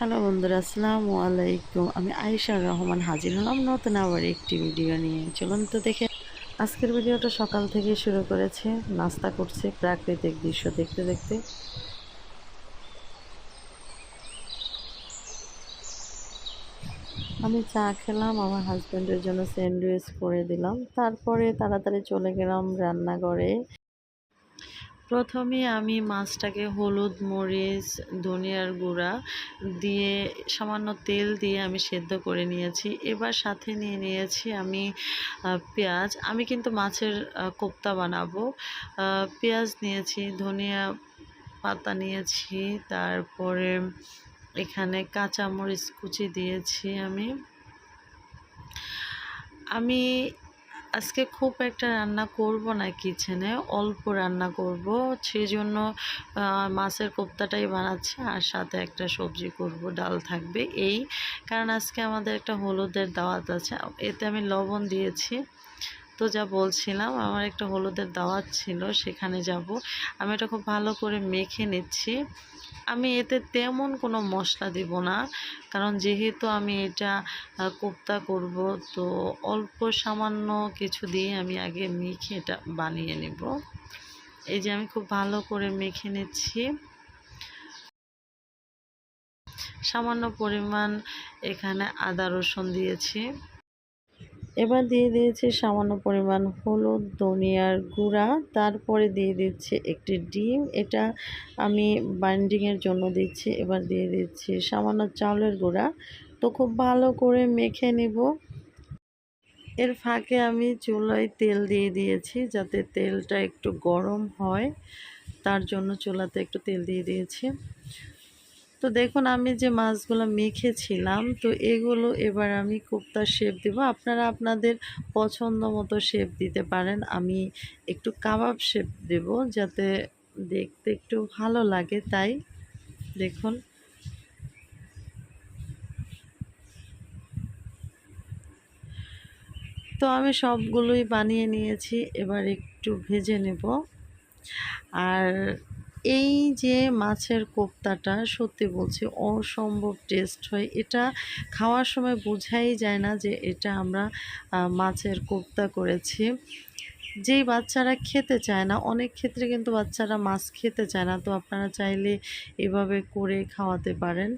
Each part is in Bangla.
হ্যালো বন্ধুরা, আসসালামু আলাইকুম। আমি আয়েশা রহমান হাজির হলাম নতুন আবার একটি ভিডিও নিয়ে। চলুন তো দেখে। আজকের ভিডিওটা সকাল থেকে শুরু করেছে, নাস্তা করছে প্রাকৃতিক দৃশ্য দেখতে দেখতে। আমি চা খেলাম, আমার হাজব্যান্ডের জন্য স্যান্ডউইচ করে দিলাম, তারপরে তাড়াতাড়ি চলে গেলাম রান্নাঘরে। প্রথমে আমি মাছটাকে হলুদ, মরিচ, ধনিয়ার গুঁড়া দিয়ে সামান্য তেল দিয়ে আমি সেদ্ধ করে নিয়েছি। এবার সাথে নিয়ে নিয়েছি আমি পেঁয়াজ। আমি কিন্তু মাছের কোপ্তা বানাবো। পেঁয়াজ নিয়েছি, ধনিয়া পাতা নিয়েছি, তারপরে এখানে কাঁচামরিচ কুচি দিয়েছি। আমি আজকে খুব একটা রান্না করব না কিচেনে, অল্প রান্না করব, সেই জন্য মাছের কোপ্তাটাই বানাচ্ছি আর সাথে একটা সবজি করব, ডাল থাকবে এই। কারণ আজকে আমাদের একটা হলুদের দাওয়াত আছে, এতে আমি লবণ দিয়েছি। তো যা বলছিলাম, আমার একটা হলুদের দাওয়াত ছিল, সেখানে যাব। আমি এটা খুব ভালো করে মেখে নিচ্ছি। আমি এতে তেমন কোনো মশলা দেব না, কারণ যেহেতু আমি এটা কোপ্তা করব, তো অল্প সামান্য কিছু দিয়ে আমি আগে মেখে এটা বানিয়ে নেব। এই যে আমি খুব ভালো করে মেখে নিচ্ছি। সামান্য পরিমাণ এখানে আদা রসুন দিয়েছি। এবার দিয়ে দিয়েছি সামান্য পরিমাণ হলুদ, ধনিয়ার গুঁড়া, তারপরে দিয়ে দিচ্ছি একটি ডিম, এটা আমি বাইন্ডিংয়ের জন্য দিচ্ছি। এবার দিয়ে দিচ্ছি সামান্য চাউলের গুঁড়া। তো খুব ভালো করে মেখে নিব। এর ফাঁকে আমি চুলায় তেল দিয়ে দিয়েছি, যাতে তেলটা একটু গরম হয়, তার জন্য চুলাতে একটু তেল দিয়ে দিয়েছি। তো দেখুন, আমি যে মাছগুলো মেখেছিলাম, তো এগুলো এবার আমি কোপ্তার শেপ দেব। আপনারা আপনাদের পছন্দ মতো শেপ দিতে পারেন। আমি একটু কাবাব শেপ দেব, যাতে দেখতে একটু ভালো লাগে, তাই দেখুন। তো আমি সবগুলোই বানিয়ে নিয়েছি, এবার একটু ভেজে নেব। আর এই যে মাছের কোপ্তাটা, সত্যি বলছি অসম্ভব টেস্ট হয়। এটা খাওয়ার সময় বোঝাই যায় না যে এটা আমরা মাছের কোপ্তা করেছি। যেই বাচ্চারা খেতে চায় না, অনেক ক্ষেত্রে কিন্তু বাচ্চারা মাছ খেতে চায় না, তো আপনারা চাইলে এভাবে করে খাওয়াতে পারেন।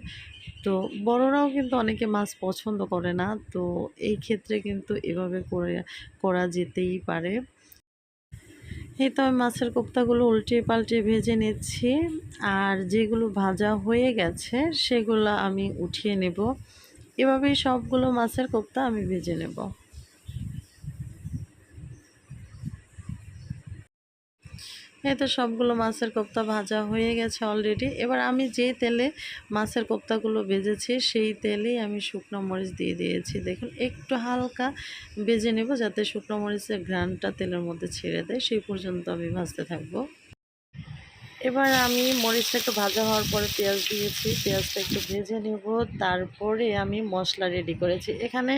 তো বড়রাও কিন্তু অনেকে মাছ পছন্দ করে না, তো এই ক্ষেত্রে কিন্তু এভাবে করা যেতেই পারে। এই তো আমি মাছের কোপ্তাগুলো উল্টে পাল্টে ভেজে নিচ্ছি, আর যেগুলো ভাজা হয়ে গেছে সেগুলো আমি উঠিয়ে নেব। এভাবেই সবগুলো মাছের কোপ্তা আমি ভেজে নেব। এই তো সবগুলো মাছের কোপ্তা ভাজা হয়ে গেছে অলরেডি। এবার আমি যে তেলে মাছের কোপ্তাগুলো ভেজেছি, সেই তেলেই আমি শুকনো মরিচ দিয়ে দিয়েছি। দেখুন, একটু হালকা ভেজে নেব, যাতে শুকনো মরিচের ঘ্রাণটা তেলের মধ্যে ছেড়ে দেয়, সেই পর্যন্ত আমি ভাজতে থাকবো। এবার আমি মরিচটা একটু ভাজা হওয়ার পরে পেঁয়াজ দিয়েছি, পেঁয়াজটা একটু ভেজে নেব। তারপরে আমি মশলা রেডি করেছি। এখানে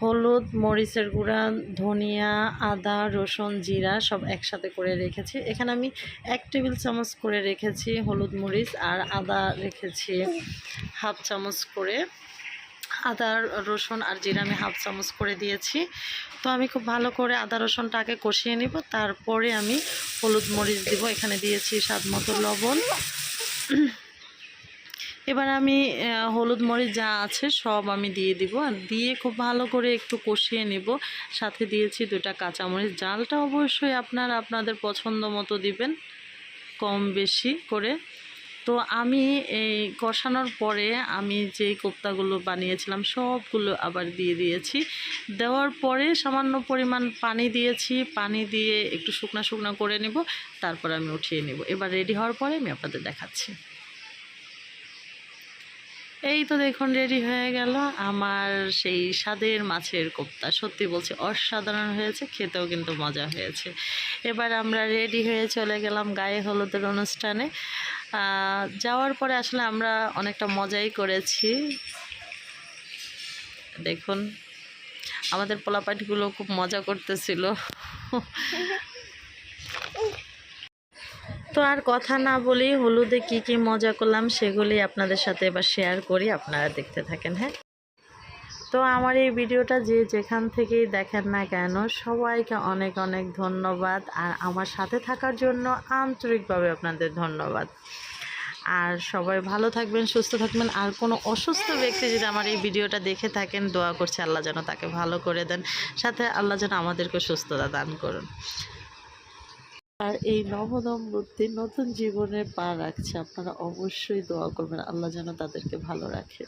হলুদ, মরিচের গুঁড়া, ধনিয়া, আদা, রসুন, জিরা সব একসাথে করে রেখেছি। এখানে আমি 1 টেবিল চামচ করে রেখেছি হলুদ, মরিচ, আর আদা রেখেছি হাফ চামচ করে। আদা, রসুন আর জিরা আমি হাফ চামচ করে দিয়েছি। তো আমি খুব ভালো করে আদা রসুনটা আগে কষিয়ে নিব, তারপরে আমি হলুদ, মরিচ দিব। এখানে দিয়েছি স্বাদ মতো লবণ। এবার আমি হলুদ, মরিচ যা আছে সব আমি দিয়ে দিব, আর দিয়ে খুব ভালো করে একটু কষিয়ে নেব। সাথে দিয়েছি 2টা কাঁচামরিচ। জালটা অবশ্যই আপনারা আপনাদের পছন্দ মতো দিবেন, কম বেশি করে। তো আমি এই কষানোর পরে আমি যেই কোপ্তাগুলো বানিয়েছিলাম সবগুলো আবার দিয়ে দিয়েছি। দেওয়ার পরে সামান্য পরিমাণ পানি দিয়েছি, পানি দিয়ে একটু শুকনা শুকনা করে নেব, তারপর আমি উঠিয়ে নেব। এবার রেডি হওয়ার পরে আমি আপনাদের দেখাচ্ছি। এই তো দেখুন, রেডি হয়ে গেল আমার সেই স্বাদের মাছের কোপ্তা। সত্যি বলছি অসাধারণ হয়েছে, খেতেও কিন্তু মজা হয়েছে। এবার আমরা রেডি হয়ে চলে গেলাম গায়ে হলুদের অনুষ্ঠানে। যাওয়ার পরে আসলে আমরা অনেকটা মজাই করেছি। দেখুন, আমাদের পোলাপাটিগুলো খুব মজা করতেছিল। তো আর কথা না বলেই হলুদে কি কি মজা করলাম সেগুলি আপনাদের সাথে এবার শেয়ার করি, আপনারা দেখতে থাকেন। হ্যাঁ, তো আমার এই ভিডিওটা যে যেখান থেকেই দেখেন না কেন সবাইকে অনেক অনেক ধন্যবাদ, আর আমার সাথে থাকার জন্য আন্তরিকভাবে আপনাদের ধন্যবাদ। আর সবাই ভালো থাকবেন, সুস্থ থাকবেন। আর কোনো অসুস্থ ব্যক্তি যদি আমার এই ভিডিওটা দেখে থাকেন, দোয়া করছে আল্লাহ যেন তাকে ভালো করে দেন, সাথে আল্লাহ যেন আমাদেরকে সুস্থতা দান করুন। আর এই নবদম্পতি নতুন জীবনে পা রাখছে, আপনারা অবশ্যই দোয়া করবেন আল্লাহ যেন তাদেরকে ভালো রাখে।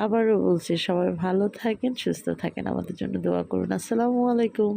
আবারও বলছি, সবাই ভালো থাকেন, সুস্থ থাকেন, আমাদের জন্য দোয়া করুন। আসসালামু আলাইকুম।